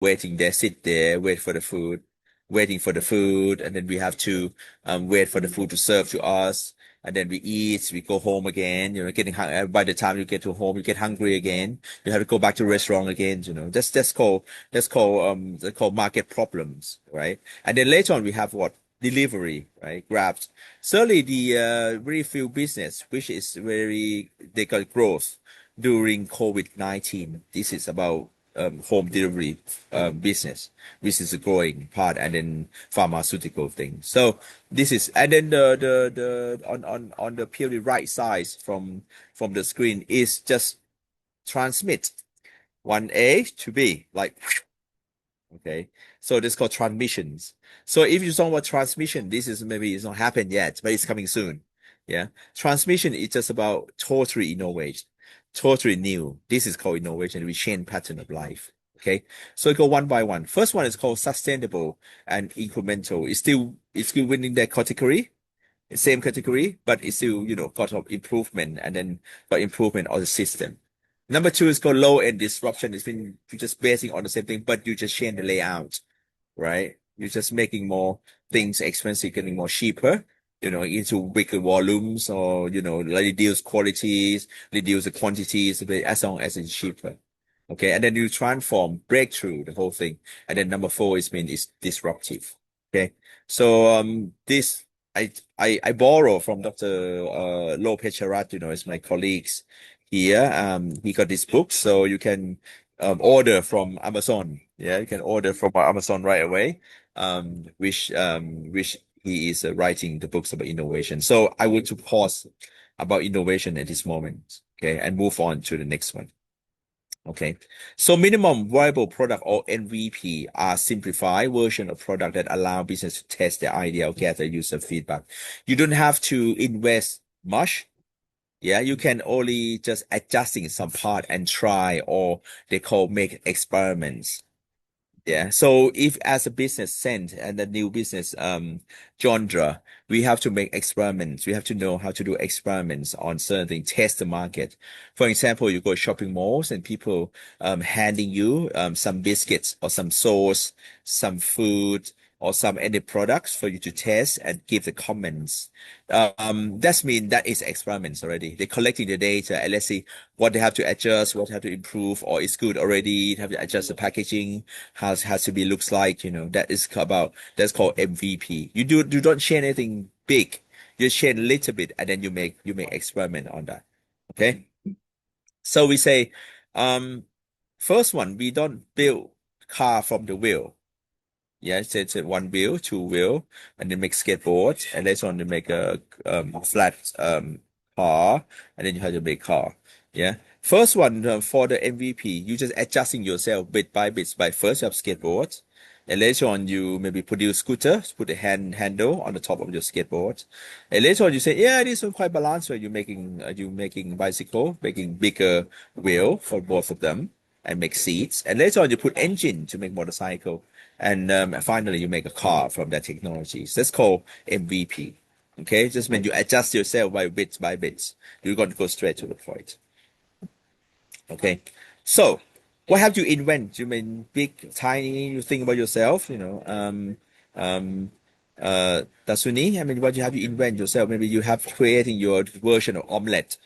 waiting there, sit there, wait for the food, waiting for the food, and then we have to wait for the food to serve to us. And then we eat, we go home again, getting hungry. By the time you get to home, you get hungry again. You have to go back to restaurant again, that's called market problems, right? And then later on, we have what? Delivery, right? Grabs. Certainly the very few business, which is they got growth during COVID-19. This is about home delivery business, which is a growing part, and then pharmaceutical thing. So this is, and then the on the purely right side from the screen is just transmit one A to B, like, okay. So this is called transmissions. So if you talk about transmission, this is maybe it's not happened yet, but it's coming soon. Yeah. Transmission is just about totally innovation, totally new. This is called innovation. We change pattern of life. Okay. So we go one by one. First one is called sustainable and incremental. It's still winning that category, same category, but it's still, got of improvement, and then got improvement on the system. Number two is called low end disruption. It's been just basing on the same thing, but you just change the layout, right? You're just making more things expensive, getting more cheaper, into bigger volumes, or, like reduce qualities, reduce the quantities, but as long as it's cheaper. Okay. And then you transform, breakthrough the whole thing. And then number four is disruptive. Okay. So, this, I borrow from Dr. Lo Pecharat, is my colleagues here. He got this book, so you can order from Amazon. Yeah, you can order from Amazon right away. Which he is writing the books about innovation. So I want to pause about innovation at this moment, okay, and move on to the next one. Okay, so minimum viable product, or MVP, are simplified version of product that allow business to test their idea or gather user feedback. You don't have to invest much. Yeah, you can only just adjusting some part and try, or they call make experiments. Yeah. So if as a business sense and the new business genre, we have to make experiments. We have to know how to do experiments on certain things, test the market. For example, you go shopping malls and people handing you some biscuits or some sauce, some food, or some any products for you to test and give the comments. That's mean that is experiments already. They're collecting the data, and let's see what they have to adjust, what they have to improve, or it's good already. They have to adjust the packaging, has to be looks like, that's called MVP. You don't change anything big. You change a little bit, and then you make experiment on that. Okay. So we say, first one, we don't build car from the wheel. Yeah, it's a one wheel, two wheel, and then make skateboard, and later on to make a flat car, and then you have to make car. Yeah. First one, for the MVP, you just adjusting yourself bit by bit. By first you have skateboard, and later on you maybe produce scooter, put a handle on the top of your skateboard, and later on you say, yeah, this one quite balanced. So you making bicycle, making bigger wheel for both of them, and make seats, and later on you put engine to make motorcycle. And finally, you make a car from that technology. So that's called MVP. Okay, just when you adjust yourself by bits by bits, you're going to go straight to the point. Okay, so what have you invent? You mean big, tiny? You think about yourself. Dasuni. I mean, what you have you invent yourself? Maybe you have creating your version of omelette.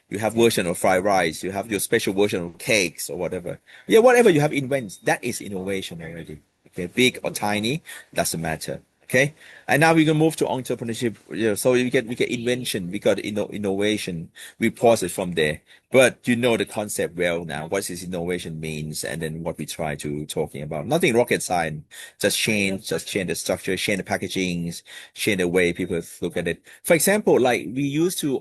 You have version of fried rice. You have your special version of cakes or whatever. Yeah, whatever you have invent, that is innovation already. Okay, big or tiny, doesn't matter. Okay, and now we can move to entrepreneurship. So we get invention, we got innovation. We pause it from there, but you know the concept well now. What this innovation means, and then what we try to talking about. Nothing rocket science. Just change the structure, change the packagings, change the way people look at it. For example, like we used to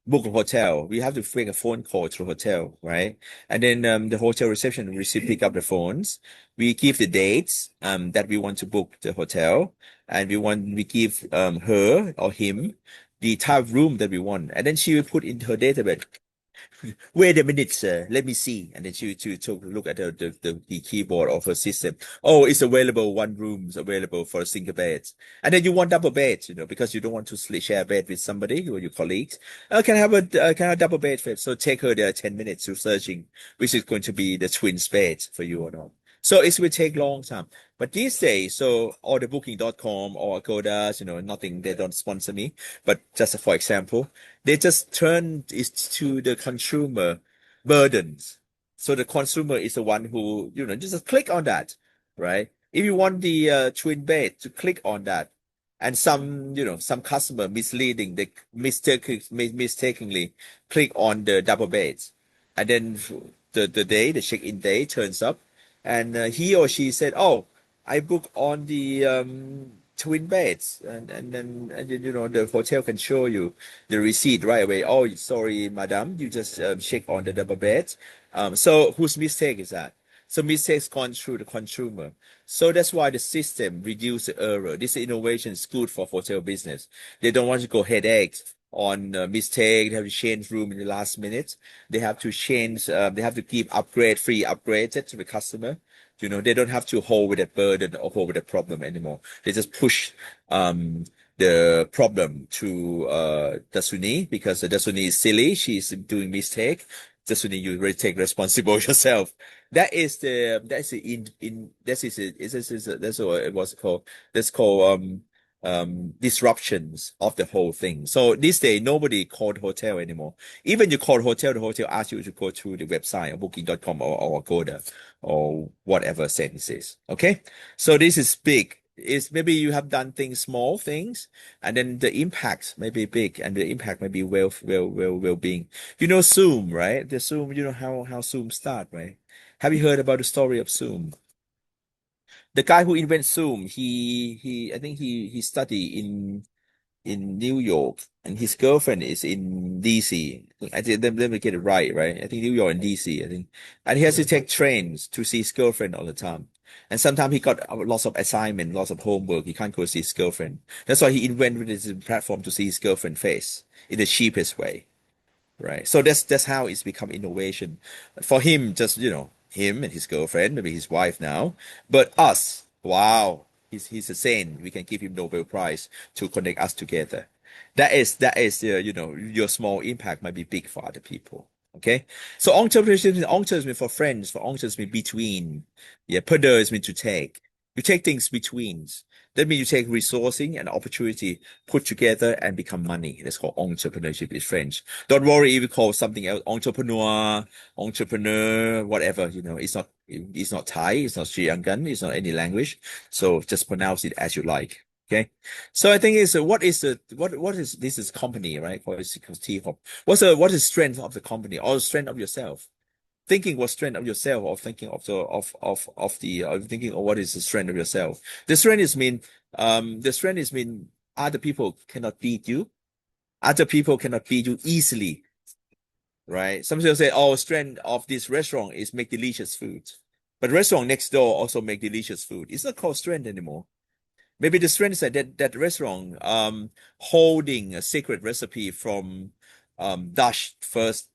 book a hotel. We have to make a phone call to the hotel, right? And then the hotel reception pick up the phones. We give the dates that we want to book the hotel, and we give her or him the type of room that we want, and then she will put in her database Wait a minute, sir. Let me see. And then she took a look at the keyboard of her system. Oh, it's available. One room is available for a single bed. And then you want double bed, because you don't want to share a bed with somebody or your colleagues. Can I have can I have a double bed? So take her there 10 minutes to searching, which is going to be the twins bed for you or not. So it will take long time. But these days, so all the booking.com or Agoda, nothing, they don't sponsor me. But just for example, they just turn it to the consumer burdens. So the consumer is the one who, just click on that, right? If you want the twin bed, to click on that. And some customer misleading, they mistakenly click on the double beds. And then the check-in day turns up, and he or she said, "Oh, I book on the twin beds," and then the hotel can show you the receipt right away. "Oh, sorry, madam, you just check on the double bed." So whose mistake is that? So mistakes gone through the consumer. So that's why the system reduce the error. This innovation is good for hotel business. They don't want to go headaches on mistake. They have to change room in the last minute. They have to change. They have to give free upgrades to the customer. They don't have to hold with the burden or hold with the problem anymore. They just push the problem to Dasuni, because Dasuni is silly. She's doing mistake. Dasuni, you really take responsible yourself. That's what it was called. That's called disruptions of the whole thing. So this day, nobody called hotel anymore. Even you call hotel, the hotel asks you to go to the website or booking.com or Agoda or whatever sense is. Okay. So this is big. Is maybe you have done small things, and then the impact may be big, and the impact may be well-being. Zoom, right? The Zoom, how Zoom start, right? Have you heard about the story of Zoom? The guy who invented Zoom, I think he studied in New York, and his girlfriend is in DC. I think let me get it right? I think New York and DC, I think. And he has to take trains to see his girlfriend all the time. And sometimes he got lots of assignment, lots of homework. He can't go see his girlfriend. That's why he invented this platform to see his girlfriend face in the cheapest way. Right. So that's how it's become innovation. For him, just, him and his girlfriend, maybe his wife now, but us, wow, he's a saint. We can give him Nobel Prize to connect us together. That is your small impact might be big for other people. Okay. So entrepreneurship mean for friends, for entrepreneurs mean between. Yeah, perders mean to take. You take things between. That means you take resourcing and opportunity, put together and become money. That's called entrepreneurship in French. Don't worry if you call something else entrepreneur, whatever, it's not Thai, it's not Sri Lankan, it's not any language. So just pronounce it as you like. Okay. So I think what is this is company, right? It's called TIIKM. What is strength of the company or strength of yourself? Thinking what strength of yourself, or thinking thinking of what is the strength of yourself. The strength is mean other people cannot beat you. Other people cannot beat you easily, right? Some people say, "Oh, strength of this restaurant is make delicious food," but restaurant next door also make delicious food. It's not called strength anymore. Maybe the strength is that restaurant holding a secret recipe from Dutch first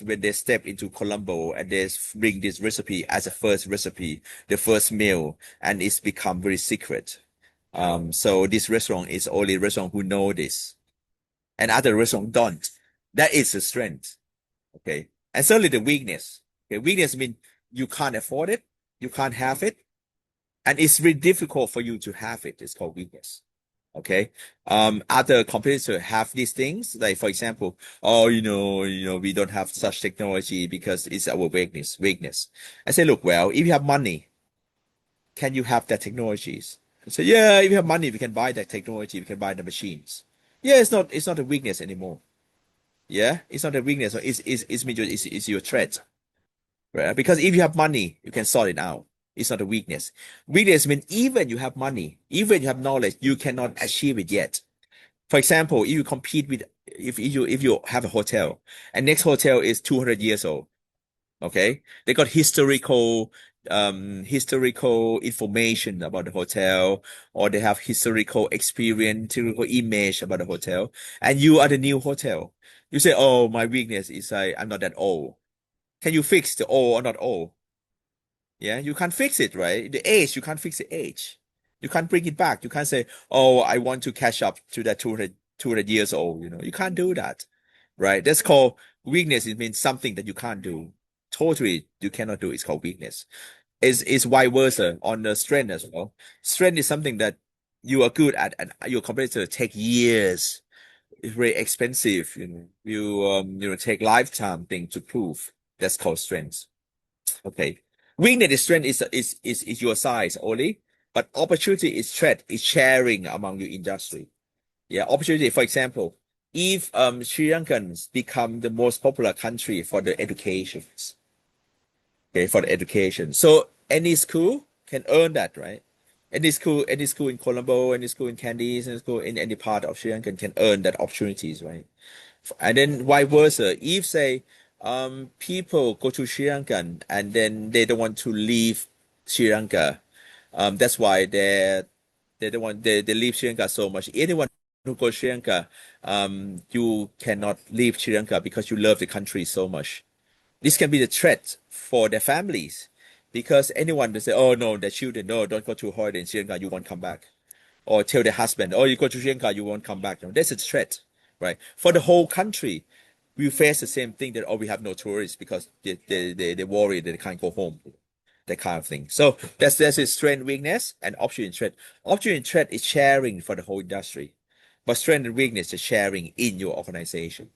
when they step into Colombo, and they bring this recipe as a first recipe, the first meal, and it's become very secret. So this restaurant is only restaurant who know this, and other restaurant don't. That is the strength. Okay. And certainly the weakness. Okay. Weakness means you can't afford it, you can't have it, and it's really difficult for you to have it. It's called weakness. Okay. Other competitors have these things, like for example, "Oh, we don't have such technology because it's our weakness." I say, look, well, if you have money, can you have that technologies? I say, yeah, if you have money, we can buy that technology, we can buy the machines. Yeah, it's not a weakness anymore. Yeah, it's not a weakness. It's your threat, right? Because if you have money, you can sort it out. It's not a weakness. Weakness means even you have money, even you have knowledge, you cannot achieve it yet. For example, if you compete with, if you have a hotel, and next hotel is 200 years old, okay, they got historical information about the hotel, or they have historical experience, historical image about the hotel, and you are the new hotel. You say, oh, my weakness is I'm not that old. Can you fix the old or not old? Yeah, you can't fix it, right? The age, you can't fix the age. You can't bring it back. You can't say, oh, I want to catch up to that 200 years old. You can't do that, right? That's called weakness. It means something that you can't do. Totally, you cannot do. It's called weakness. Is vice versa on the strength as well. Strength is something that you are good at, and your competitor take years. It's very expensive. Take lifetime thing to prove. That's called strength. Okay. Weakness is strength is your size only, but opportunity is threat, is sharing among your industry. Yeah, opportunity, for example, if Sri Lankans become the most popular country for the education, okay, for the education. So any school can earn that, right? Any school in Colombo, any school in Candies, any school in any part of Sri Lanka can earn that opportunities, right? And then vice versa. If say people go to Sri Lanka and then they don't want to leave Sri Lanka, that's why they don't want they leave Sri Lanka so much. Anyone who goes to Sri Lanka, you cannot leave Sri Lanka because you love the country so much. This can be the threat for their families because anyone will say, oh no, their children, no, don't go to holiday in Sri Lanka, you won't come back. Or tell their husband, oh, you go to Sri Lanka, you won't come back. No, that's a threat, right? For the whole country, we face the same thing that, oh, we have no tourists because they worry that they can't go home, that kind of thing. So that's a strength, weakness, and option and threat. Option and threat is sharing for the whole industry, but strength and weakness is sharing in your organization.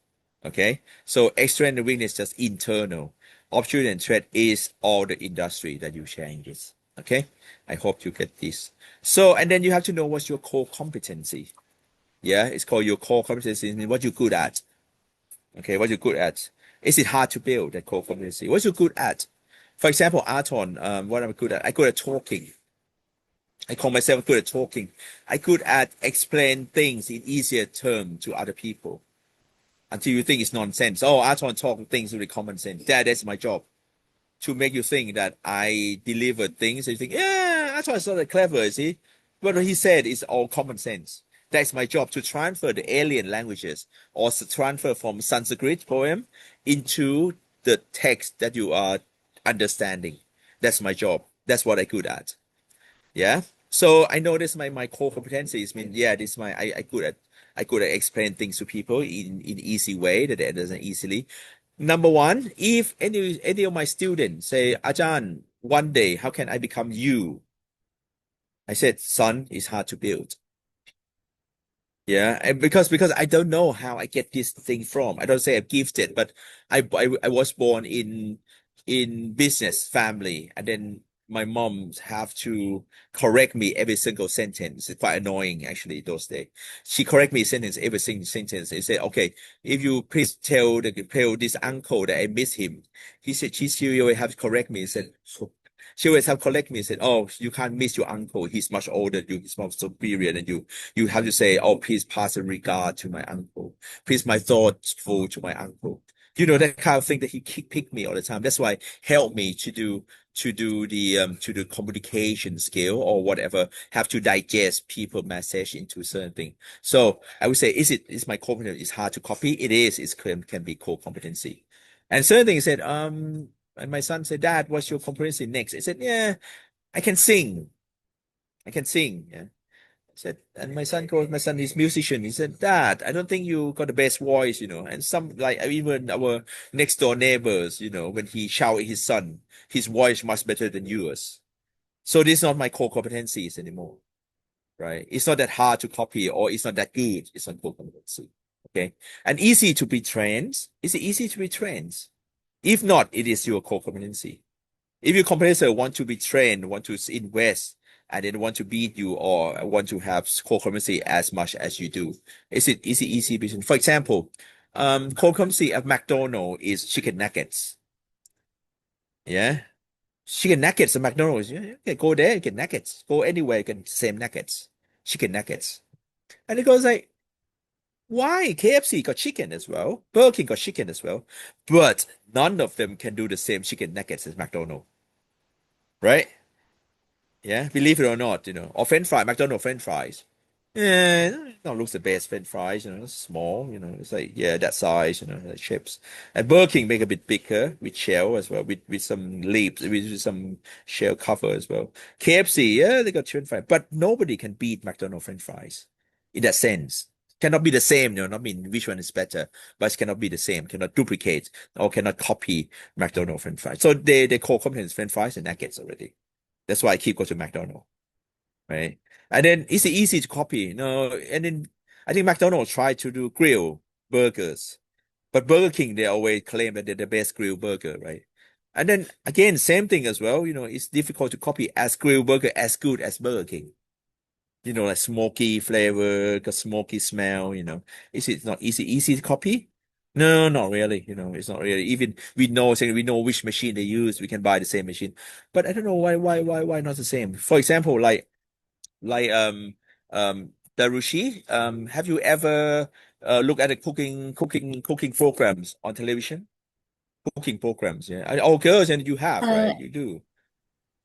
Okay, so strength and weakness just internal. Opportunity and threat is all the industry that you share in this. Okay, I hope you get this. So, and then you have to know what's your core competency. Yeah, it's called your core competency, what you're good at. Okay, what you're good at. Is it hard to build that core competency? What you're good at? For example, Arthon, what I'm good at? I'm good at talking. I call myself good at talking. I'm good at explain things in easier terms to other people until you think it's nonsense. Oh, Arthon talk things with common sense. That's my job. To make you think that I deliver things and you think, yeah, I thought it's not that clever, is he? What he said is all common sense. That's my job to transfer the alien languages or transfer from Sanskrit poem into the text that you are understanding. That's my job. That's what I'm good at. Yeah. So I know this my core competencies. I mean, yeah, this is my I could explain things to people in easy way that they understand easily. Number one, if any of my students say, Ajahn, one day, how can I become you? I said, son, it's hard to build. Yeah, and because I don't know how I get this thing from. I don't say I'm gifted, but I was born in business family, and then my mom have to correct me every single sentence. It's quite annoying actually those days. She correct me sentence every single sentence. They say, okay, if you please tell this uncle that I miss him. He said she will have to correct me. He said, she always have correct me and said, oh, you can't miss your uncle. He's much older than you. He's more superior than you. You have to say, oh, please pass a regard to my uncle. Please my thoughts full to my uncle. That kind of thing that he pick me all the time. That's why help me to do the communication skill or whatever, have to digest people message into certain thing. So I would say, is my competence is hard to copy? It is, can be core competency. And certain things said, and my son said, Dad, what's your competency next? I said, yeah, I can sing. I can sing. Yeah. I said, and my son is musician. He said, Dad, I don't think you got the best voice, And some, like, even our next door neighbors, when he shout at his son, his voice much better than yours. So this is not my core competencies anymore, right? It's not that hard to copy or it's not that good. It's not core competency. Okay. And easy to be trained. Is it easy to be trained? If not, it is your core competency. If your competitor want to be trained, want to invest, and then want to beat you or want to have core competency as much as you do, is it easy business? For example, core competency at McDonald's is chicken nuggets. Yeah. Chicken nuggets at McDonald's. Yeah, okay, go there, you get nuggets. Go anywhere, you get same nuggets. Chicken nuggets. And it goes like, why? KFC got chicken as well. Burger King got chicken as well. But none of them can do the same chicken nuggets as McDonald's. Right? Yeah, believe it or not, or French fry, McDonald's French fries. Yeah, it don't look the best French fries, it's small, it's like, yeah, that size, like chips. And Burger King make a bit bigger with shell as well, with some leaves, with some shell cover as well. KFC, yeah, they got French fries, but nobody can beat McDonald's French fries in that sense. Cannot be the same, not mean which one is better, but it cannot be the same, cannot duplicate or cannot copy McDonald's French fries. So they call companies French fries and nuggets already. That's why I keep going to McDonald's, right? And then it's easy to copy. No, and then I think McDonald's tried to do grill burgers, but Burger King they always claim that they're the best grill burger, right? And then again, same thing as well. It's difficult to copy as grill burger as good as Burger King. Like smoky flavor, got smoky smell. Is it not easy to copy? No, not really. It's not really. Even we know which machine they use. We can buy the same machine, but I don't know why not the same. For example, like Darushi, have you ever looked at the cooking programs on television? Cooking programs, yeah. Oh, girls, and you have, Uh, right? You do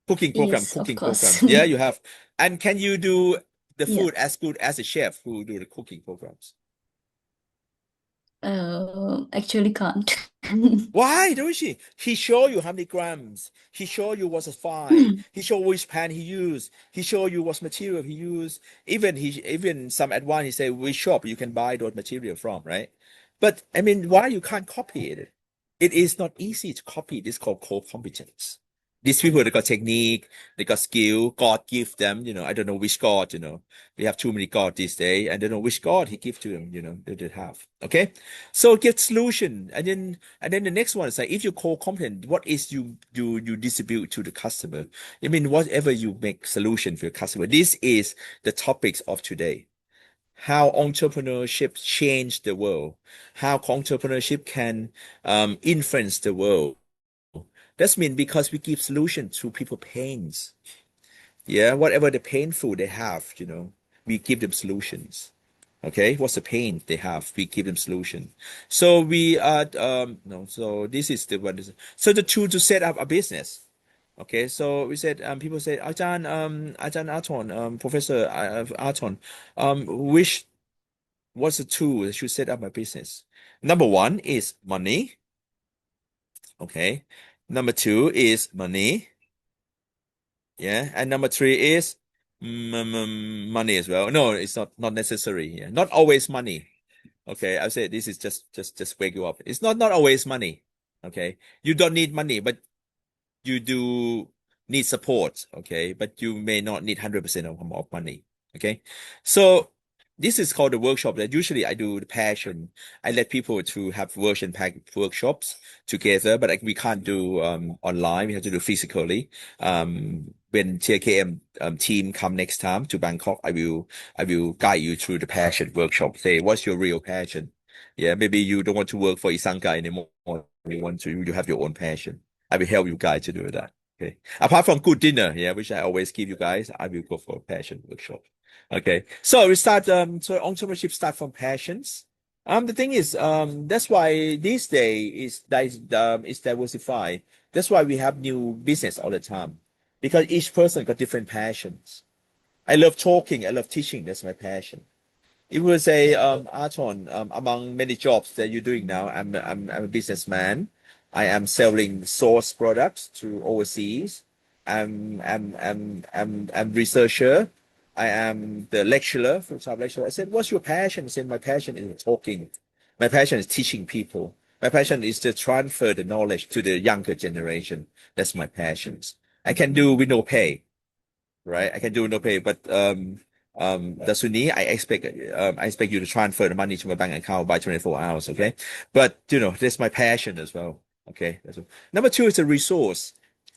yes, of cooking course. programs. Yeah, you have. And can you do the Yeah. food as good as a chef who do the cooking programs? Actually can't. Why don't she? He show you how many grams. He show you what's fine. He show which pan he used. He show you what material he used. Even some advice he say which shop you can buy those material from, right? But I mean, why you can't copy it? It is not easy to copy. This called core competence. These people they got technique, they got skill. God give them, I don't know which God, we have too many God these days. I don't know which God he give to them, they have. Okay. So get solution. And then the next one is like if you call complaint, what is you distribute to the customer? I mean, whatever you make solution for your customer. This is the topics of today. How entrepreneurship changed the world. How entrepreneurship can influence the world. That's mean because we give solution to people pains. Yeah, whatever the painful they have, we give them solutions. Okay, what's the pain they have? We give them solution. So we are no. So this is the one. So the tool to set up a business. Okay, so we said people say Ajahn Arthon Professor Arthon which what's the tool that should set up my business? Number one is money. Okay, number two is money. Yeah, and number three is money as well. No, it's not necessary. Yeah, not always money. Okay, I say this is just wake you up. It's not always money. Okay, you don't need money, but you do need support. Okay, but you may not need 100% of money. Okay, so this is called the workshop that usually I do the passion. I let people to have version pack workshops together, but like we can't do online. We have to do physically. When TIIKM team come next time to Bangkok, I will guide you through the passion workshop. Say, what's your real passion? Yeah, maybe you don't want to work for Isanka anymore. You have your own passion. I will help you guys to do that. Okay. Apart from good dinner, yeah, which I always give you guys, I will go for a passion workshop. Okay. So we start so entrepreneurship start from passions. The thing is, that's why this day is diversified. That's why we have new business all the time. Because each person got different passions. I love talking, I love teaching, that's my passion. It was a Arton, among many jobs that you're doing now, I'm a businessman. I am selling source products to overseas. I'm researcher. I am the lecturer, for example, lecturer. I said, what's your passion? I said, my passion is talking. My passion is teaching people. My passion is to transfer the knowledge to the younger generation. That's my passions. I can do with no pay, right? I can do no pay, but the Sunni, I expect you to transfer the money to my bank account by 24 hours, okay? But that's my passion as well. Okay. Number two is a resource.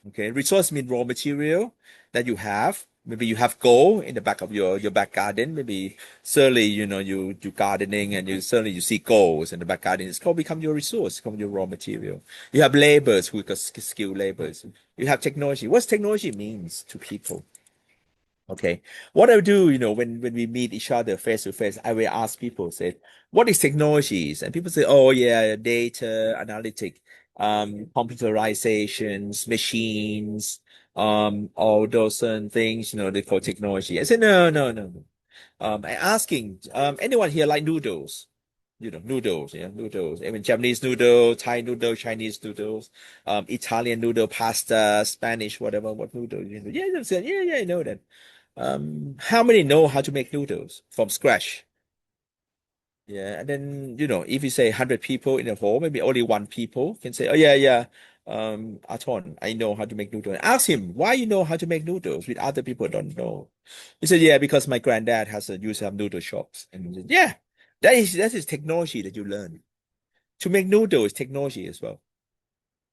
Okay, resource means raw material that you have. Maybe you have gold in the back of your back garden. Maybe certainly you gardening and you see goals in the back garden. It's called become your resource, become your raw material. You have laborers who got skilled laborers. You have technology. What's technology means to people? Okay. What I do, when we meet each other face to face, I will ask people, say, what is technologies? And people say, oh yeah, data, analytic, computerizations, machines, all those certain things, they call technology. I say, no, no, no, no. asking, anyone here like noodles? Noodles, yeah, noodles. I mean, Japanese noodle, Thai noodle, Chinese noodles, Italian noodle, pasta, Spanish, whatever, what noodles? Yeah, yeah, I know that. How many know how to make noodles from scratch? Yeah, and then if you say 100 people in a hall, maybe only one people can say, "Oh yeah, yeah, Arthon, I know how to make noodles." Ask him why you know how to make noodles with other people don't know. He said, "Yeah, because my granddad has a used to have noodle shops." And he said, "Yeah, that is technology that you learn to make noodles. Technology as well."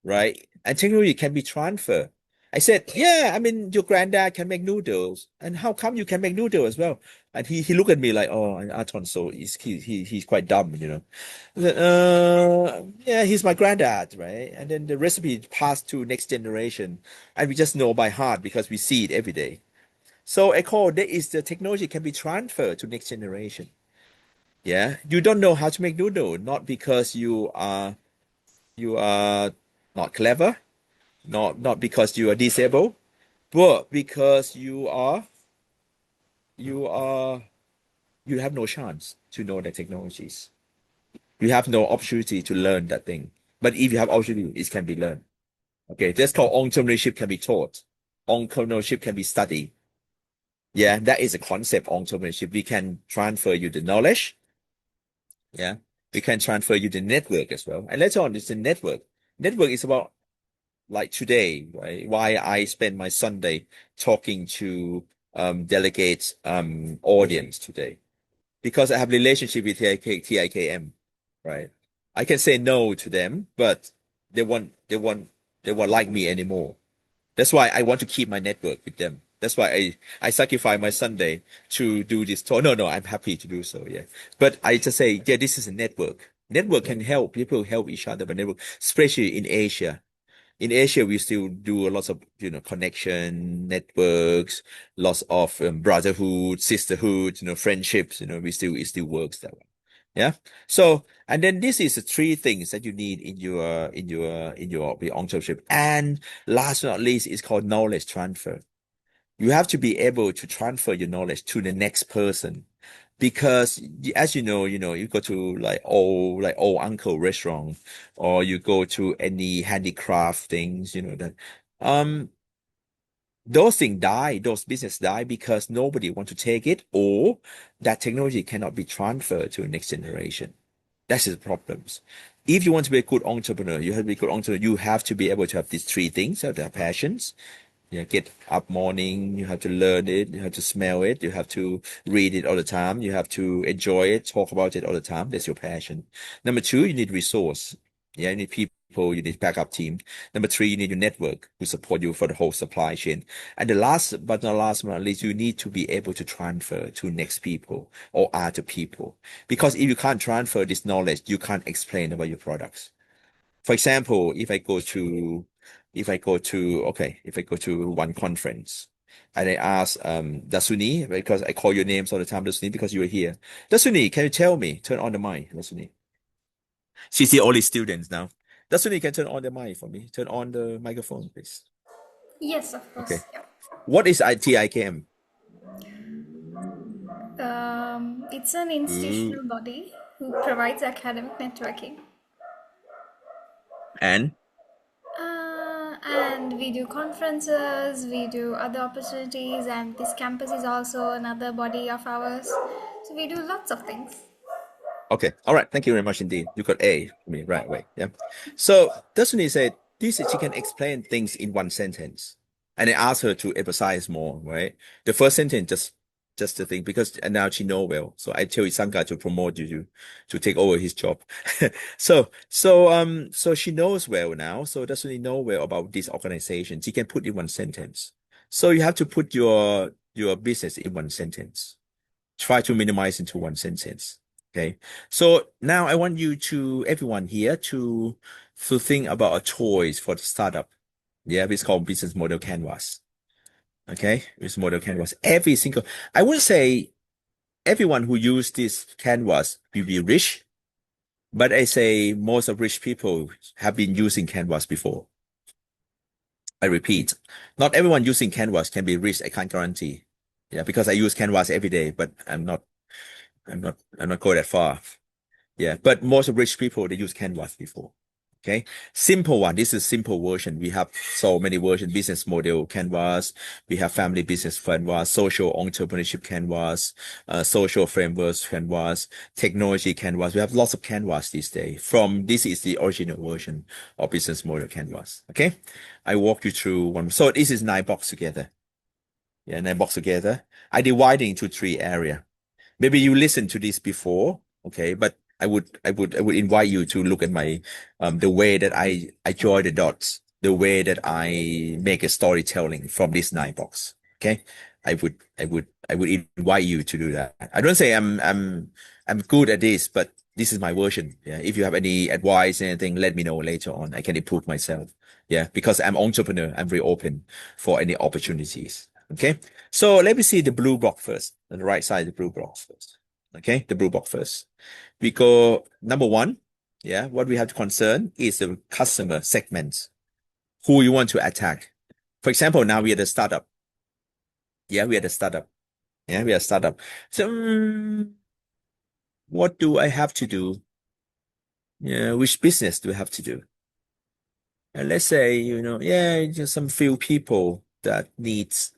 Right? And technology can be transferred. I said, yeah, I mean, your granddad can make noodles. And how come you can make noodles as well? And he looked at me like, oh, Anton, so he's quite dumb. I said, yeah, he's my granddad, right? And then the recipe passed to next generation. And we just know by heart because we see it every day. So I call that is the technology can be transferred to next generation. Yeah. You don't know how to make noodle, not because you are not clever, not because you are disabled, but because you you have no chance to know the technologies. You have no opportunity to learn that thing. But if you have opportunity, it can be learned. Okay, that's called entrepreneurship can be taught. Entrepreneurship can be studied. Yeah, that is a concept of entrepreneurship. We can transfer you the knowledge. Yeah, we can transfer you the network as well. And later on, it's the network. Network is about like today, right? Why I spend my Sunday talking to delegates audience today. Because I have relationship with TIKM, right? I can say no to them, but they won't like me anymore. That's why I want to keep my network with them. That's why I sacrifice my Sunday to do this talk. No, I'm happy to do so, yeah. But I just say, yeah, this is a network. Network can help people help each other, but network, especially in Asia. In Asia, we still do a lot of connection networks, lots of brotherhood, sisterhood, friendships. It still works that way. Yeah. So and then this is the three things that you need in your entrepreneurship. And last but not least, is called knowledge transfer. You have to be able to transfer your knowledge to the next person because as you go to like old uncle restaurant or you go to any handicraft things that um those things die, those business die because nobody want to take it or that technology cannot be transferred to the next generation. That's the problems. If you want to be a good entrepreneur, you have to be a good entrepreneur. You have to be able to have these three things, have the passions. Yeah, get up morning, you have to learn it, you have to smell it, you have to read it all the time, you have to enjoy it, talk about it all the time. That's your passion. Number two, you need resource. Yeah, you need people, you need backup team. Number three, you need your network to support you for the whole supply chain. And the last but not least, you need to be able to transfer to next people or other people. Because if you can't transfer this knowledge, you can't explain about your products. For example, if I go to one conference and I ask Dasuni, because I call your names all the time, Dasuni, because you are here. Dasuni, can you tell me? Turn on the mic, Dasuni. She's the only student now. Dasuni, can turn on the mic for me. Turn on the microphone, please. Yes, of Okay. course. Yeah. What is TIKM? It's an Ooh. institutional body who provides academic networking. And And we do conferences, we do other opportunities, and this campus is also another body of ours. So we do lots of things. okay. All right. Thank you very much indeed. You got A for me right away. Yeah. So Dasuni said this she can explain things in one sentence. And I asked her to emphasize more, right? The first sentence just the thing because and now she know well. So I tell Isanka to promote you to take over his job. So she knows well now. So Dasuni know well about this organization. She can put in one sentence. So you have to put your business in one sentence. Try to minimize into one sentence. Okay. So now I want everyone here to think about a choice for the startup. Yeah, it's called business model canvas. Okay, it's model canvas. I would say everyone who use this canvas will be rich, but I say most of rich people have been using canvas before. I repeat, not everyone using canvas can be rich. I can't guarantee. Yeah, because I use Canvas every day, but I'm not going that far. Yeah, but most rich people, they use Canvas before. Okay, simple one. This is simple version. We have so many versions: business model Canvas. We have family business Canvas, social entrepreneurship Canvas, social frameworks Canvas, technology Canvas. We have lots of Canvas these days. This is the original version of business model Canvas. Okay, I walk you through one. So this is 9 boxes together. Yeah, 9 boxes together. I divide it into 3 areas. Maybe you listened to this before, okay, but I would invite you to look at my the way that I join the dots, the way that I make a storytelling from this 9 box. Okay. I would invite you to do that. I don't say I'm good at this, but this is my version. Yeah. If you have any advice, anything, let me know later on. I can improve myself. Yeah, because I'm entrepreneur, I'm very open for any opportunities. Okay. So let me see the blue box first, on the right side, the blue box first. Okay, the blue box first. We go number 1. Yeah, what we have to concern is the customer segments, who you want to attack. For example, now we are the startup. Yeah, we are the startup. Yeah, we are startup. So, what do I have to do? Yeah, which business do I have to do? And let's say, yeah, just some few people that needs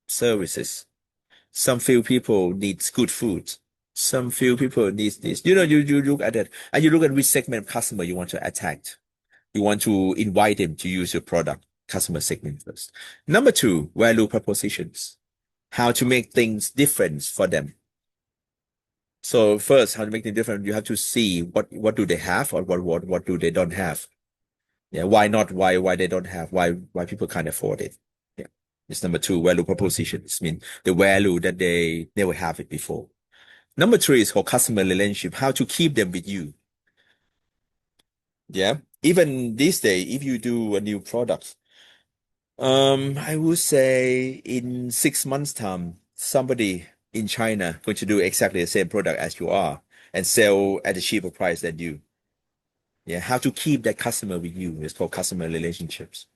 services. Some few people needs good food. Some few people needs this. You look at it and you look at which segment of customer you want to attack. You want to invite them to use your product, customer segment first. Number 2, value propositions. How to make things different for them. So first, how to make things different, you have to see what do they have or what do they don't have. Yeah, why not? Why they don't have? Why people can't afford it? Yeah. It's number 2, value propositions. Mean the value that they never have it before. Number 3 is called customer relationship, how to keep them with you. Yeah. Even this day, if you do a new product, I would say in 6 months' time, somebody in China going to do exactly the same product as you are and sell at a cheaper price than you. Yeah. How to keep that customer with you is called customer relationships.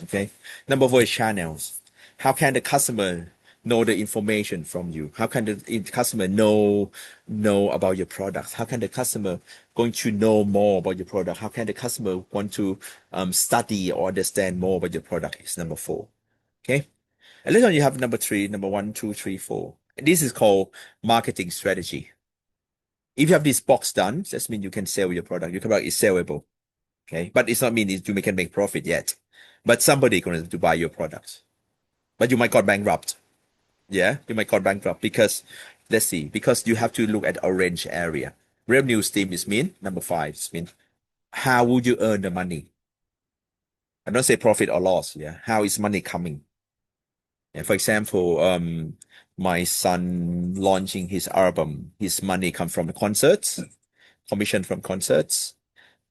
Okay. Number 4 is channels. How can the customer know the information from you? How can the customer know about your product? How can the customer going to know more about your product? How can the customer want to study or understand more about your product? Is number 4. Okay. And later on you have number 3, number 1, 2, 3, 4. And this is called marketing strategy. If you have this box done, that means you can sell your product. Your product is sellable. Okay. But it's not mean you can make profit yet. But somebody going to buy your products. But you might got bankrupt. Yeah, you might got bankrupt because let's see, because you have to look at orange area. Revenue stream is mean number 5 is mean how would you earn the money? I don't say profit or loss. Yeah, how is money coming? Yeah, for example, my son launching his album, his money come from the concerts, commission from concerts.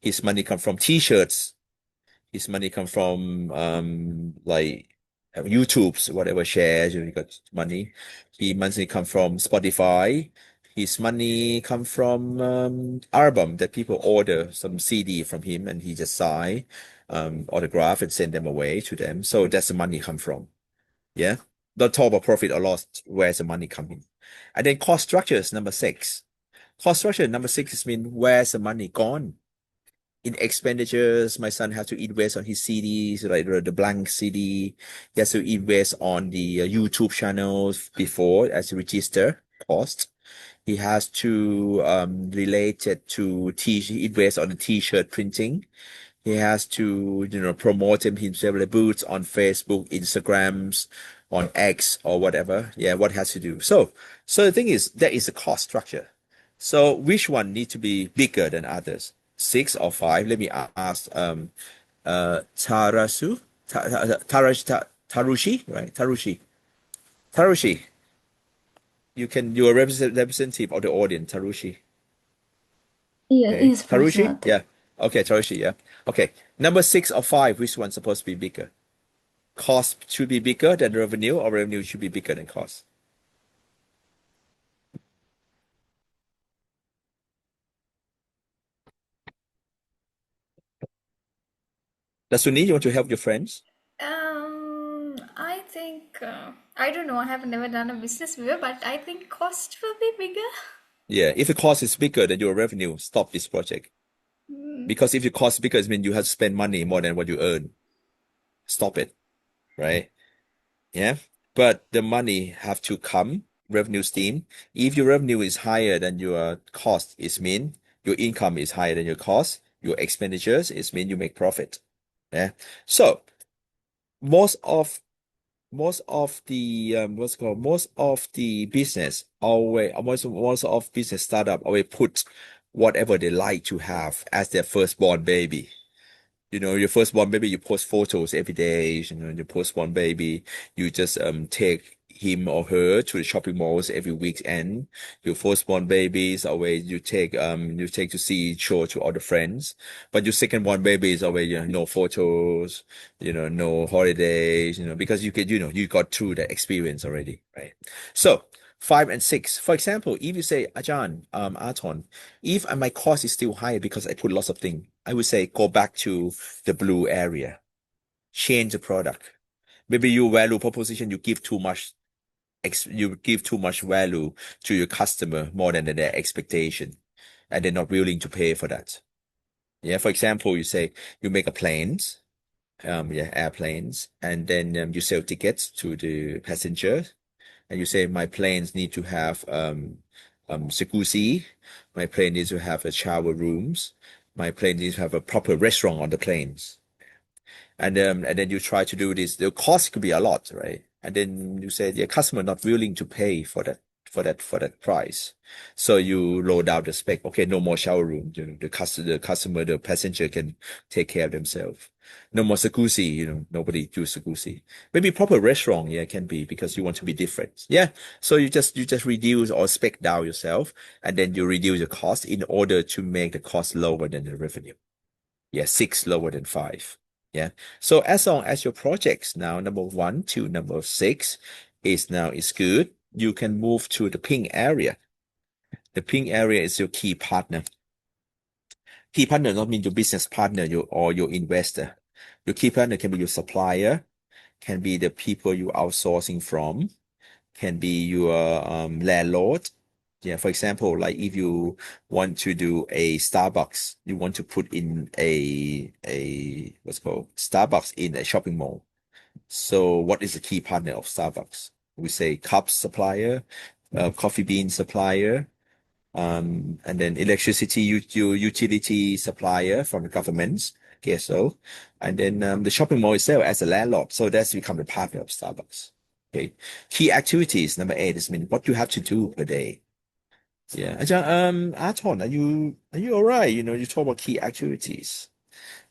His money come from T-shirts. His money come from like YouTube's whatever shares you got money. His money come from Spotify. His money come from album that people order some CD from him and he just sign autograph and send them away to them. So that's the money come from. Yeah. Don't talk about profit or loss. Where's the money coming? And then cost structure is number 6. Cost structure number 6 is mean where's the money gone? In expenditures, my son has to invest on his CDs, like the blank CD. He has to invest on the YouTube channels before as a register cost. He has to relate it to invest on the T-shirt printing. He has to, promote himself the boots on Facebook, Instagrams, on X or whatever. Yeah, what he has to do. So the thing is, there is a cost structure. So which one needs to be bigger than others? 6 or 5? Let me ask Tarasu, Tarushi, right? Tarushi. You're a representative of the audience, Tarushi. Okay. Yes, Tarushi? Prasad. Yeah. Okay, Tarushi, yeah. Okay. Number 6 or 5, which one's supposed to be bigger? Cost should be bigger than revenue, or revenue should be bigger than cost? Dasuni, you want to help your friends? I think I don't know. I have never done a business before, but I think cost will be bigger. Yeah, if the cost is bigger than your revenue, stop this project. Because if your cost is bigger, it means you have to spend money more than what you earn. Stop it, right? Yeah. But the money have to come, revenue stream. If your revenue is higher than your cost, it mean your income is higher than your cost. Your expenditures, it mean you make profit. Yeah. So most of the most of the business always most of business startup always put whatever they like to have as their firstborn baby. You know, your firstborn baby, you post photos every day. You know, your firstborn baby, you just take him or her to the shopping malls every weekend. Your firstborn baby is always you take to see show to other friends. But your secondborn baby is always, you know, no photos, you know, no holidays, you know, because you got through that experience already, right? So 5 and 6, for example, if you say, Ajahn, Arthon, if my cost is still higher because I put lots of things, I would say go back to the blue area, change the product. Maybe your value proposition, you give too much, you give too much value to your customer more than their expectation, and they're not willing to pay for that. Yeah, for example, you say you make a planes, airplanes, and then you sell tickets to the passengers, and you say my planes need to have jacuzzi, my plane needs to have a shower rooms, my plane needs to have a proper restaurant on the planes. And then you try to do this. The cost could be a lot, right? And then you say the customer not willing to pay for that price. So you lower down the spec. Okay, no more shower room. You know, the passenger can take care of themselves. No more jacuzzi. You know, nobody do jacuzzi. Maybe proper restaurant, yeah, can be because you want to be different. Yeah. So you just reduce or spec down yourself, and then you reduce the cost in order to make the cost lower than the revenue. Yeah, 6 lower than 5. Yeah. So as long as your projects now, number 1 to number 6 is good, you can move to the pink area. The pink area is your key partner. Key partner not mean your business partner or your investor. Your key partner can be your supplier, can be the people you're outsourcing from, can be your landlord. Yeah, for example, like if you want to do a Starbucks, you want to put in a what's called Starbucks in a shopping mall. So what is the key partner of Starbucks? We say cup supplier, coffee bean supplier, and then electricity utility supplier from the governments. Okay, so, and then the shopping mall itself as a landlord. So that's become the partner of Starbucks. Okay. Key activities, number 8 is what you have to do per day. Yeah. Arthon, are you all right? You know, you talk about key activities.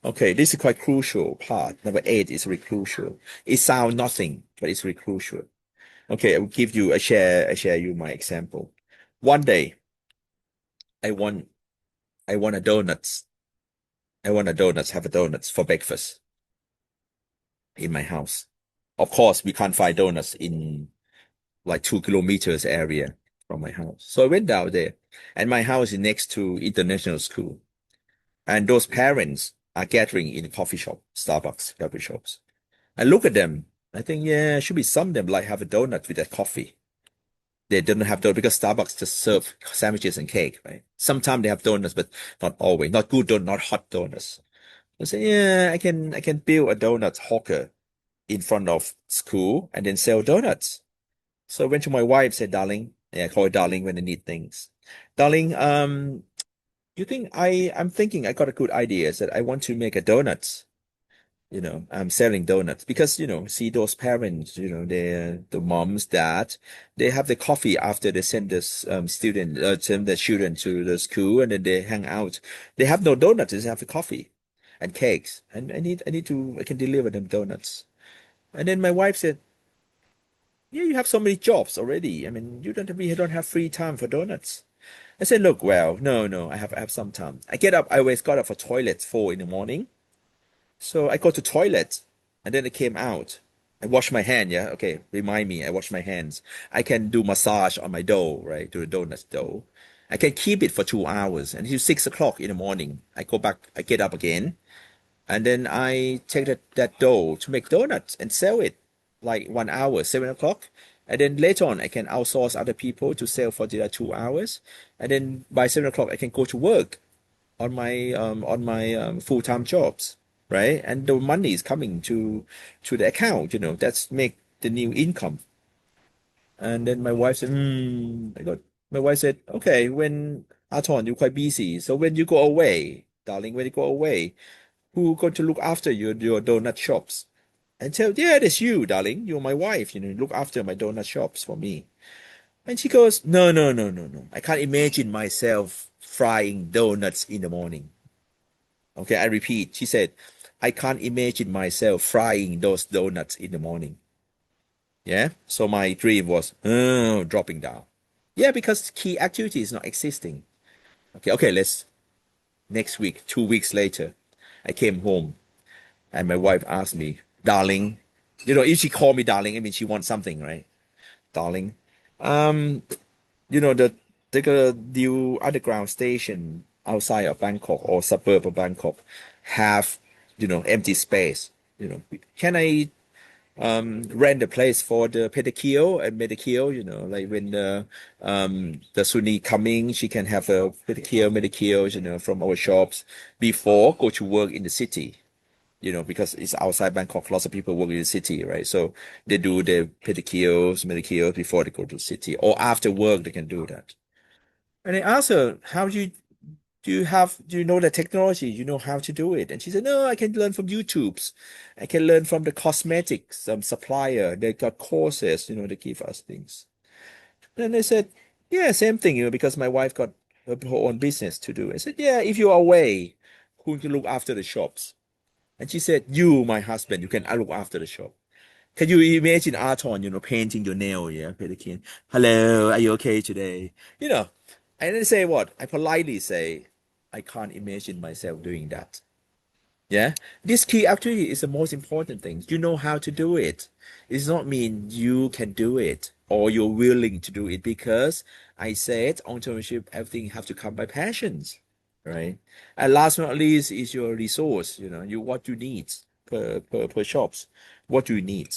Okay, this is quite crucial part. Number 8 is really crucial. It sounds nothing, but it's really crucial. Okay, I will give you I share you my example. One day, I want I want a donuts. Have a donuts for breakfast in my house. Of course, we can't find donuts in like 2 kilometers area from my house. So I went down there, and my house is next to international school. And those parents are gathering in a coffee shop, Starbucks coffee shops. I look at them. I think, yeah, should be some of them like have a donut with that coffee. They don't have donuts because Starbucks just serve sandwiches and cake, right? Sometimes they have donuts, but not always. Not good donuts, not hot donuts. I say, yeah, I can build a donut hawker in front of school and then sell donuts. So I went to my wife, said, darling, yeah, I call her darling when I need things. Darling, you think I'm thinking I got a good idea is that I want to make a donuts. You know, I'm selling donuts because, you know, see those parents, you know, the moms, dad, they have the coffee after they send this send the children to the school and then they hang out. They have no donuts, they have the coffee and cakes. And I can deliver them donuts. And then my wife said, yeah, you have so many jobs already. I mean, we don't have free time for donuts. I said, look, well, no, I have some time. I always got up for toilet 4 in the morning. So I go to toilet and then I came out. I wash my hand, yeah. Okay, remind me, I wash my hands. I can do massage on my dough, right? Do the donut dough. I can keep it for 2 hours and it's 6 o'clock in the morning. I go back, I get up again, and then I take that dough to make donuts and sell it. like 1 hour, 7 o'clock. And then later on, I can outsource other people to sell for the other 2 hours. And then by 7 o'clock, I can go to work on my full-time jobs, right? And the money is coming to the account, that's make the new income. And then my wife said, my wife said, okay, when Arthon, you're quite busy. So when you go away, darling, when you go away, who going to look after your donut shops? And tell, yeah, that's you, darling. You're my wife. Look after my donut shops for me. And she goes, no, no, no, no, no. I can't imagine myself frying donuts in the morning. Okay, I repeat. She said, I can't imagine myself frying those donuts in the morning. Yeah. So my dream was dropping down. Yeah, because key activity is not existing. Okay, next week, 2 weeks later, I came home and my wife asked me, darling, if she called me darling, I mean she wants something, right? Darling. The new underground station outside of Bangkok or suburb of Bangkok have, empty space. Can I rent a place for the pedicure and manicure, like when the Sunni coming, she can have a pedicure, manicure, from our shops before go to work in the city, because it's outside Bangkok, lots of people work in the city, right? So they do the pedicures, manicures before they go to the city, or after work they can do that. And I asked her, do you know the technology? You know how to do it? And she said, no, I can learn from YouTube's. I can learn from the cosmetics supplier. They got courses, they give us things. And I said, yeah, same thing, because my wife got her own business to do. I said, yeah, if you're away, who can look after the shops? And she said, you, my husband, you can look after the shop. Can you imagine Arthon, painting your nail, yeah, pedicure? Hello, are you okay today? And then say what? I politely say, I can't imagine myself doing that. Yeah, this key activity is the most important thing. You know how to do it. It does not mean you can do it or you're willing to do it, because I said entrepreneurship, everything have to come by passions, right? And last but not least is your resource. What you need per shops. What do you need?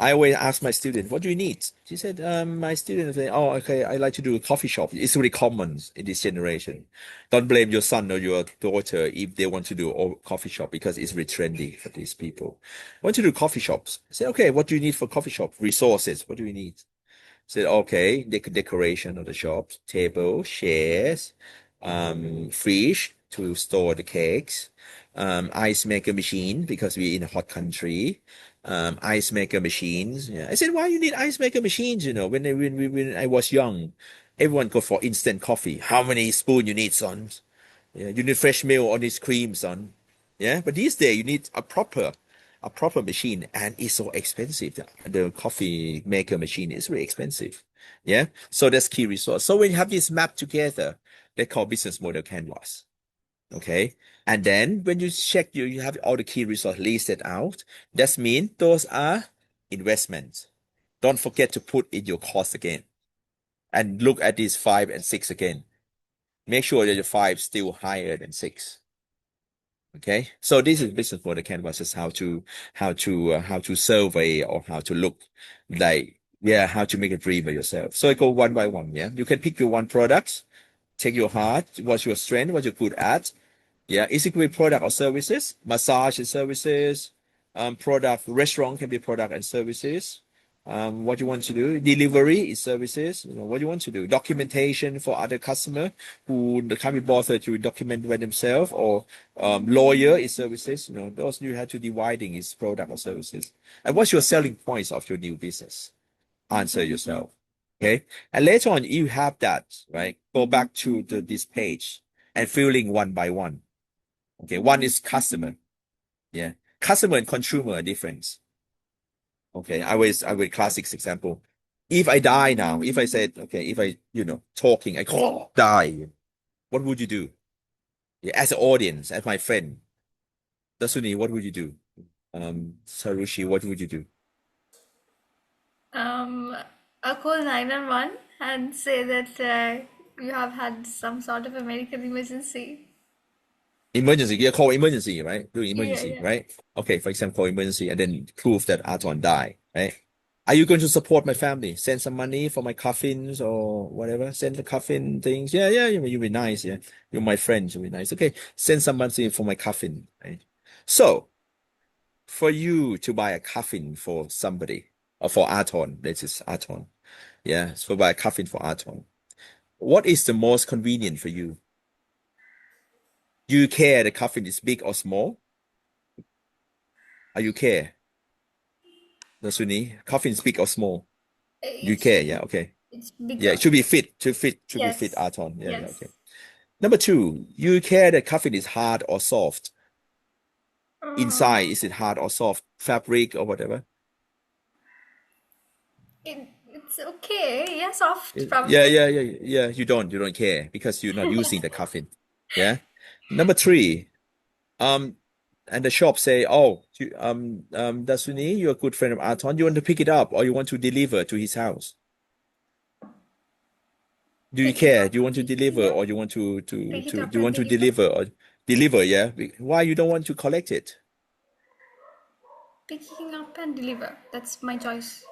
I always ask my student, what do you need? She said, my students say, oh, okay, I like to do a coffee shop. It's really common in this generation. Don't blame your son or your daughter if they want to do a coffee shop, because it's really trendy for these people. Want to do coffee shops. I say, okay, what do you need for coffee shop? Resources. What do you need? Said, okay, decoration of the shops, table, chairs, fridge to store the cakes, ice maker machine because we're in a hot country, ice maker machines. Yeah. I said, why you need ice maker machines? When I was young, everyone go for instant coffee. How many spoon you need, son? Yeah, you need fresh milk or need cream, son. Yeah, but these days you need a proper machine, and it's so expensive. The coffee maker machine is really expensive. Yeah, so that's key resource. So when you have this map together, they call business model canvas. Okay, and then when you check, you have all the key resource listed out. That means those are investments. Don't forget to put in your cost again, and look at these 5 and 6 again. Make sure that your 5 still higher than 6. Okay, so this is business model canvas, is how to survey or how to look, like, yeah, how to make a dream of yourself. So I go one by one. Yeah, you can pick your one product, take your heart, what's your strength, what you're good at. Yeah, is it great product or services? Massage and services. Product, restaurant can be product and services. What you want to do, delivery is services. What you want to do, documentation for other customer who can't be bothered to document by themselves, or lawyer is services. Those you have to dividing is product or services. And what's your selling points of your new business? Answer yourself. Okay, and later on you have that, right? Go back to this page and filling one by one. Okay, one is customer. Yeah, customer and consumer are different. Okay, I will classic example. If I die now, if I said, okay, if I, talking, I die, what would you do? Yeah, as an audience, as my friend, Dasuni, what would you do? Sarushi, what would you do? I'll call 911 and say that you have had some sort of a medical emergency. Emergency, you call emergency, right? Do emergency, yeah. right? Okay, for example, call emergency and then prove that Arthon died, right? Are you going to support my family? Send some money for my coffins or whatever. Send the coffin things. Yeah, yeah, you'll be nice. Yeah, you're my friend. You'll be nice. Okay, send some money for my coffin, right? So, for you to buy a coffin for somebody or for Arthon, this is Arthon. Yeah, so buy a coffin for Arthon. What is the most convenient for you? Do you care the coffin is big or small? Are you care? The Sunni coffin is big or small? Do you It care? should Yeah, okay. it's Yeah, it bigger. should be fit. Should be fit Yes. Arthon. Yeah, yeah, Yes. okay. Number two, you care the coffin is hard or soft? Inside, is it hard or soft? Fabric or whatever? It's okay. Yeah, soft Yeah, probably. yeah, yeah, yeah. You don't care because you're not using the coffin. Yeah. Number three, and the shop say, oh, Dasuni, you're a good friend of Arthon. You want to pick it up or you want to deliver to his house? Do you Pick it care? up. Do you want to deliver Yeah. or you want Pick it up do you and want to deliver. deliver or deliver? Yeah. Why you don't want to collect it? Picking up and deliver. That's my choice.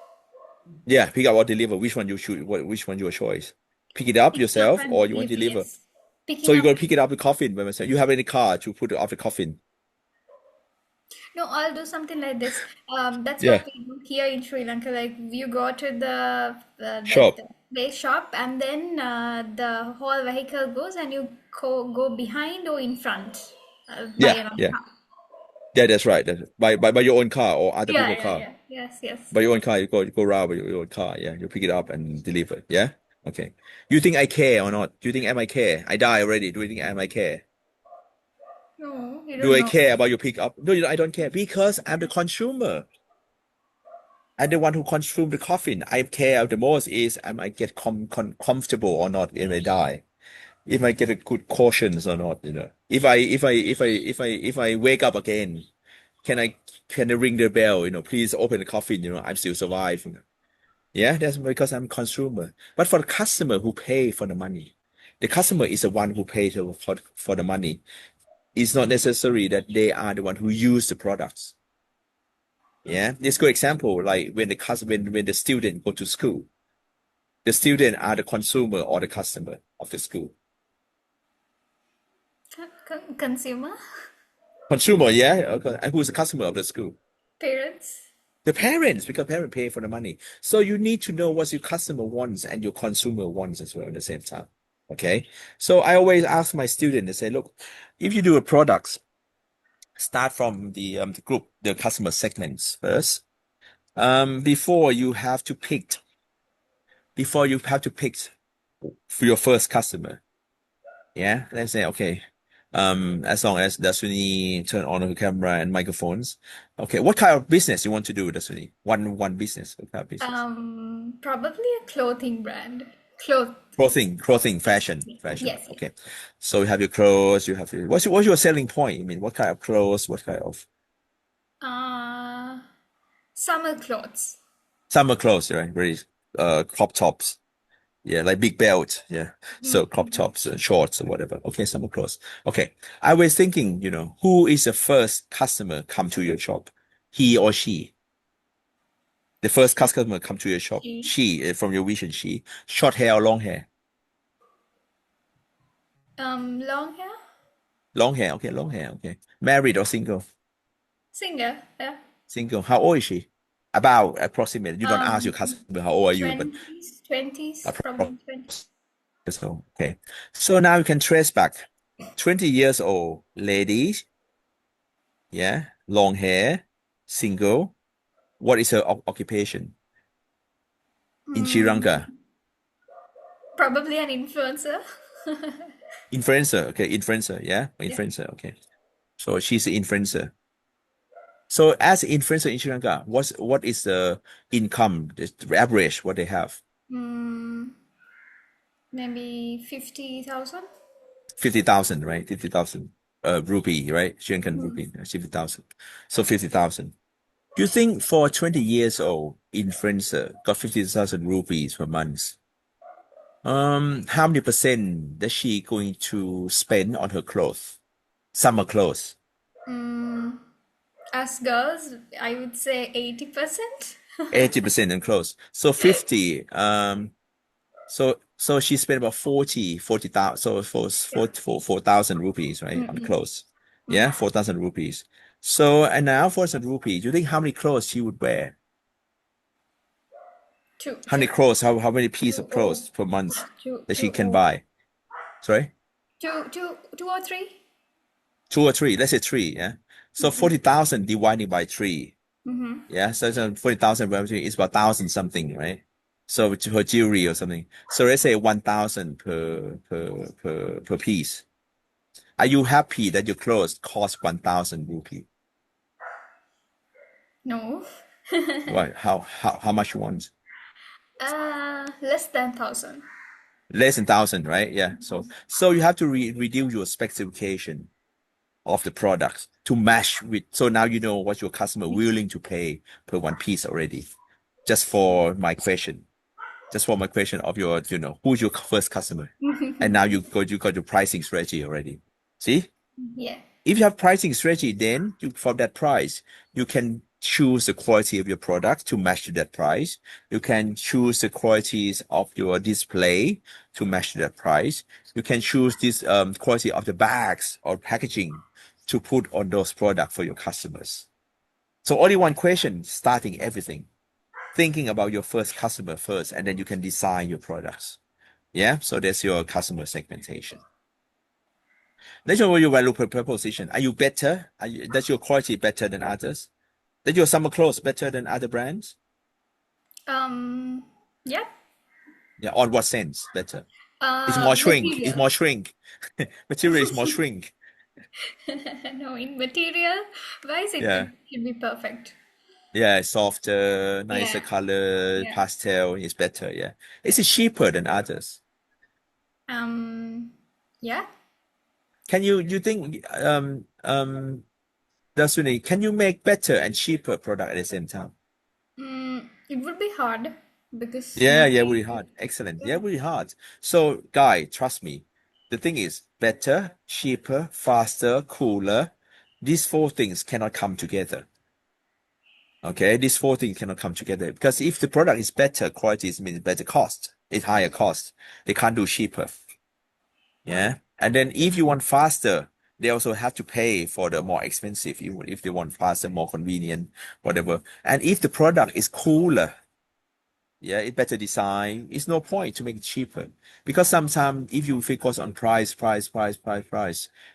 Yeah, pick up or deliver. Which one you should? Which one your choice? Pick it up Picking up yourself and or you want to deliver. deliver? Yes. So Picking you're up. gonna pick it up the coffin by myself. You have any car to put it off the coffin? No, I'll do something like this. That's Yeah. what we do here in Sri Lanka. Like you go to Shop. the place shop, and then the whole vehicle goes, and you go behind or in front by Yeah, another yeah. car. Yeah, that's right. That's by your own car or other people's car. Yeah. Yes, yes. By your own car, you go around with your own car. Yeah, you pick it up and deliver. Yeah. Okay. You think I care or not? Do you think I might care? I die already. Do you think I might care? No, you Do don't I know. care about your pickup? No, I don't care because I'm the consumer. I'm the one who consume the coffin. I care the most is I might get comfortable or not if I die. If I get a good cautions or not, If I wake up again, can I can I ring the bell? Please open the coffin. I'm still survive. Yeah, that's because I'm a consumer. But for the customer who pay for the money, the customer is the one who pays for the money. It's not necessary that they are the one who use the products. Yeah, this good example, like when the customer, when the student go to school, the student are the consumer or the customer of the school. Consumer, Consumer, yeah, okay. And who's the customer of the school? parents. The parents, because parents pay for the money. So you need to know what your customer wants and your consumer wants as well at the same time. Okay. So I always ask my student to say, look, if you do a products, start from the group, the customer segments first. Before you have to pick for your first customer. Yeah. Let's say, okay. As long as Dasuni turn on the camera and microphones. Okay, what kind of business you want to do, Dasuni? One business. What kind of business? Probably a clothing brand. Clothing, fashion. Yes. Okay. So you have your clothes, you have what's your selling point? I mean, what kind of clothes, what kind of Summer clothes. summer clothes, right? Very crop tops. Yeah, like big belt. Yeah. So crop tops, shorts or whatever. Okay, summer clothes. Okay. I was thinking, who is the first customer come to your shop? He or she? The first customer come to your shop. She. She, from your vision, she. Short hair or long hair? Long hair. Long hair. Okay, long hair. Okay. Married or single? Singer. Yeah. Single. How old is she? About approximately. You don't ask your customer how old are you, but 20s, probably 20s. so okay. So now you can trace back. 20 years old lady. Yeah. Long hair. Single. What is her occupation in Sri Lanka? Probably an influencer. Influencer. Okay. Influencer. Yeah. Influencer. Okay. So she's an influencer. So as an influencer in Sri Lanka, what is the income, the average, what they have? Maybe 50,000. 50,000, right? 50,000 rupee, right? Sri Lankan rupee, 50,000. So 50,000. Do you think for 20 years old influencer got 50,000 rupees per month? How many percent does she going to spend on her clothes? Summer clothes. As girls, I would say 80%. 80% in clothes. So 50, so she spent about 40,000, so for 4,000 rupees, right, on clothes. Yeah, 4,000 rupees. So, and now 4,000 rupees, you think how many clothes she would wear? Two, How many clothes, how many pieces of clothes per month that she can buy? Sorry? two or three. 2 or 3, let's say 3, yeah? So 40,000 divided by 3. Yeah, so 40,000 is about 1,000 something, right? So her jewelry or something. So let's say 1,000 per piece. Are you happy that your clothes cost 1,000 rupee? No. Right? How much you want? Less than 1,000. Less than 1,000, right? Yeah. So you have to reduce your specification of the products to match with. So now you know what your customer willing to pay per one piece already. Just for my question of your, who's your first customer, and now you got your pricing strategy already. See? Yeah. If you have pricing strategy, then for that price, you can choose the quality of your product to match to that price. You can choose the qualities of your display to match to that price. You can choose this quality of the bags or packaging to put on those products for your customers. So only one question, starting everything, thinking about your first customer first, and then you can design your products. Yeah, so that's your customer segmentation. Let's know your value proposition. Are you better? Does your quality better than others? Does your summer clothes better than other brands? Yeah. Yeah, on what sense better? It's more shrink. It's Material. more shrink. Material is more shrink. No, in material wise, it Yeah. should be perfect. Yeah, softer, nicer Yeah. color, Yeah. pastel is better. Yeah. Is it cheaper than others? Yeah. Can you think Dasuni, can you make better and cheaper product at the same time? It would be hard because Yeah, nowadays, really hard. Excellent. Yeah, really hard. So, guy, trust me. The thing is better, cheaper, faster, cooler. These 4 things cannot come together. Okay, these 4 things cannot come together because if the product is better, quality means better cost. It's higher cost. They can't do cheaper. Yeah. And then if you want faster, they also have to pay for the more expensive, even if they want faster, more convenient, whatever. And if the product is cooler, yeah, it better design. It's no point to make it cheaper because sometimes if you focus on price,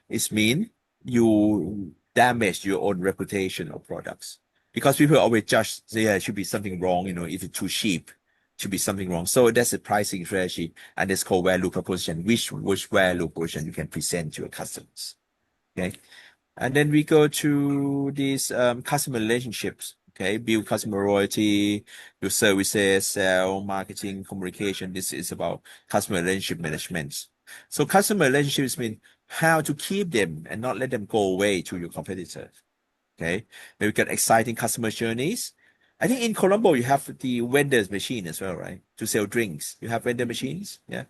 it mean you damage your own reputation of products because people always judge there should be something wrong, if it's too cheap, should be something wrong. So that's the pricing strategy, and it's called value proposition, which value proposition you can present to your customers. Okay. And then we go to these customer relationships. Okay, build customer loyalty, build services, sell, marketing, communication. This is about customer relationship management. So customer relationships mean how to keep them and not let them go away to your competitor. Okay, then we got exciting customer journeys. I think in Colombo you have the vendors machine as well, right? To sell drinks. You have vendor machines, yeah.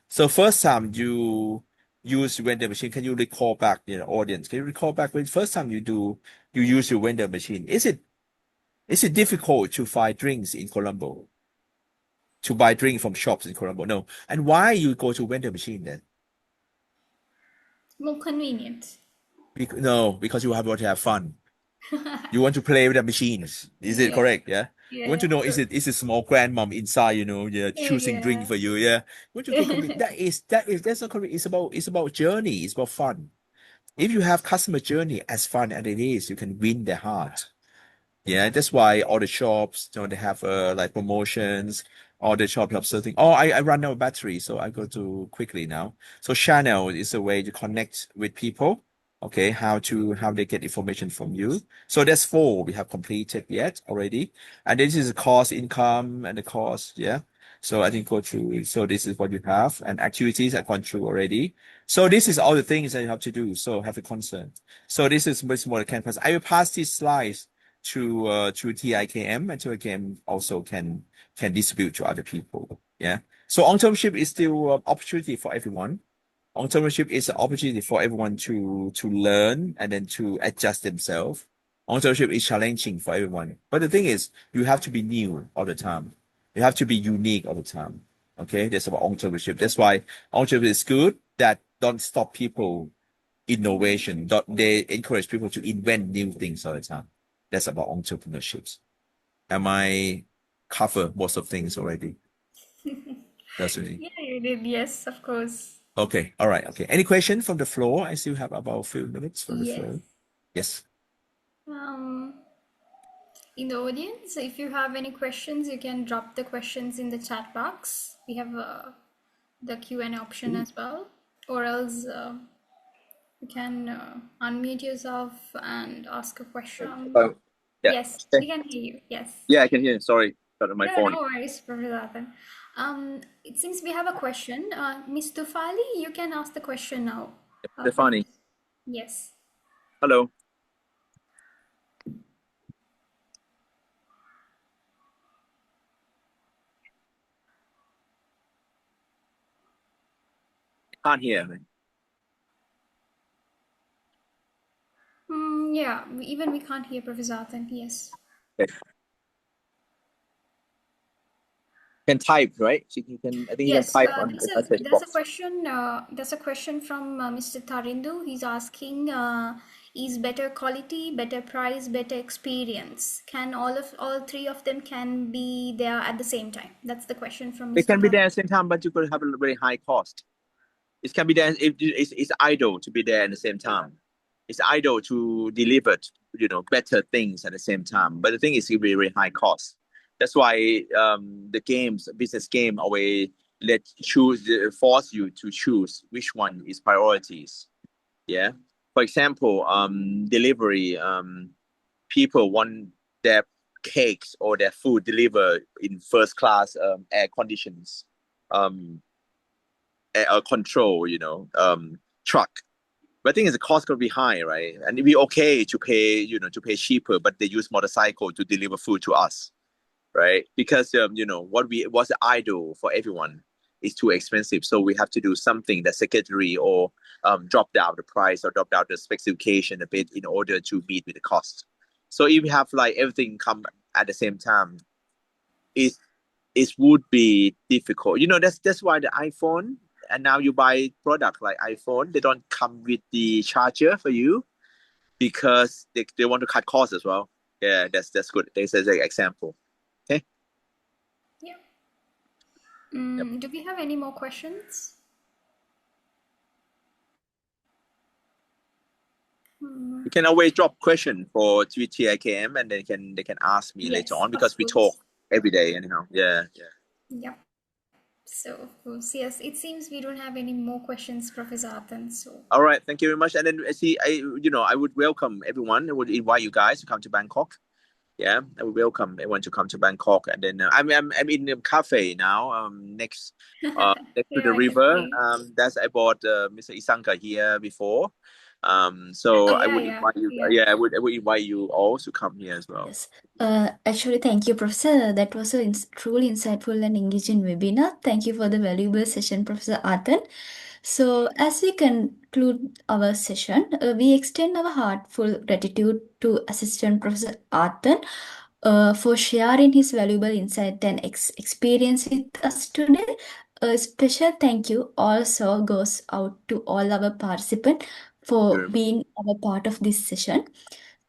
So first time you use vendor machine, can you recall back, audience? Can you recall back when first time you use your vendor machine? Is it difficult to find drinks in Colombo? To buy drink from shops in Colombo? No. And why you go to vendor machine then? more convenient. No, because you want to have fun. You want to play with the machines. Is it Yeah. correct? Yeah. You want Yeah. to know is it small grandmom inside, yeah, choosing drink Yeah. for you, yeah. You want to go that's not correct. It's about journey. It's about fun. If you have customer journey as fun as it is, you can win their heart. Yeah, that's why all the shops, they have like promotions. All the shops have something. Oh, I run out of battery, so I go to quickly now. So channel is a way to connect with people. Okay, how they get information from you. So that's 4 we have completed yet already, and this is the cost, income, and the cost. Yeah. So I think go through. So this is what you have, and activities I've gone through already. So this is all the things that you have to do. So have a concern. So this is much more campus. I will pass these slides to TIIKM, and TIIKM also can distribute to other people. Yeah. So entrepreneurship is still an opportunity for everyone. Entrepreneurship is an opportunity for everyone to learn and then to adjust themselves. Entrepreneurship is challenging for everyone. But the thing is, you have to be new all the time. You have to be unique all the time. Okay, that's about entrepreneurship. That's why entrepreneurship is good. That don't stop people innovation. They encourage people to invent new things all the time. That's about entrepreneurships. Am I cover most of things already? That's really Yeah, you did. Yes, of course. okay. All right. Okay. Any question from the floor? I still have about a few minutes from the Yes. floor. Yes. In the audience, if you have any questions, you can drop the questions in the chat box. We have the Q&A option as well, or else you can unmute yourself and ask a question. Oh, yeah. Yes, Okay. we can hear you. Yes. Yeah, I can hear you. Sorry, got on my phone. No worries, Professor Arthon. It seems we have a question. Ms. Tufali, you can ask the question now. Stefani, Yes. hello. Can't hear. Yeah, even we can't hear Professor Arthon. Yes. Okay. Can type, right? So you can. I think Yes, you can type on the message there's a box. question. There's a question from Mr. Tarindu. He's asking, is better quality, better price, better experience? Can all three of them can be there at the same time? That's the question from It Mr. can be there Tarindu. at the same time, but you could have a very high cost. It can be there. It's idle to be there at the same time. It's idle to deliver, better things at the same time. But the thing is, it will be very high cost. That's why the business game, always force you to choose which one is priorities. Yeah. For example, delivery. People want their cakes or their food delivered in first class air conditions. Air control, truck. But I think the cost could be high, right? And it'd be okay to pay, to pay cheaper, but they use motorcycle to deliver food to us, right? Because what's idle for everyone is too expensive, so we have to do something that's secondary or drop down the price or drop down the specification a bit in order to meet with the cost. So if you have like everything come at the same time, it would be difficult. That's why the iPhone. And now you buy product like iPhone, they don't come with the charger for you because they want to cut costs as well. Yeah, that's good. This is an example. Okay. Yeah. Do we have any more questions? You can always drop question for TIIKM and they can ask me later on because we talk every day anyhow. Yeah. Yep. So, of course, yes, it seems we don't have any more questions, Professor Arthon. So, all right, thank you very much. And then I would welcome everyone. I would invite you guys to come to Bangkok. Yeah, I would welcome everyone to come to Bangkok. And then I'm in the cafe now. Next to the river. That's I bought Mr. Isanka here before. So I would invite you. Yeah, I would invite you all to come here as well. Yes. Actually, thank you, Professor. That was a truly insightful and engaging webinar. Thank you for the valuable session, Professor Arthon. So, as we conclude our session, we extend our heartful gratitude to Assistant Professor Arthon for sharing his valuable insight and experience with us today. A special thank you also goes out to all our participants for being a part of this session.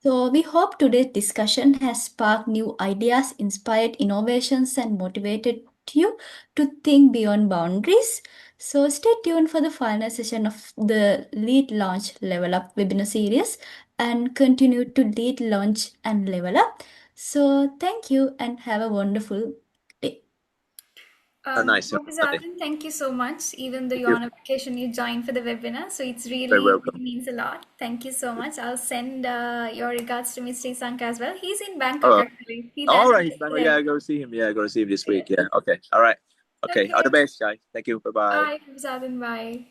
So, we hope today's discussion has sparked new ideas, inspired innovations, and motivated you to think beyond boundaries. So, stay tuned for the final session of the Lead Launch Level Up webinar series and continue to lead, launch, and level up. So, thank you and have a wonderful day. Nice. Professor Arthon, thank you so much. Even though you're on a vacation, you joined for the webinar. So it's Very really welcome. means a lot. Thank you so much. I'll send your regards to Mr. Isanka as well. He's in Bangkok actually. He All landed right. yesterday. Yeah, go see him. Yeah, go to see him this week. Yeah. Okay. All right. Okay. All the best, guys. Thank you. Bye bye. Bye, Professor Arthon. Bye.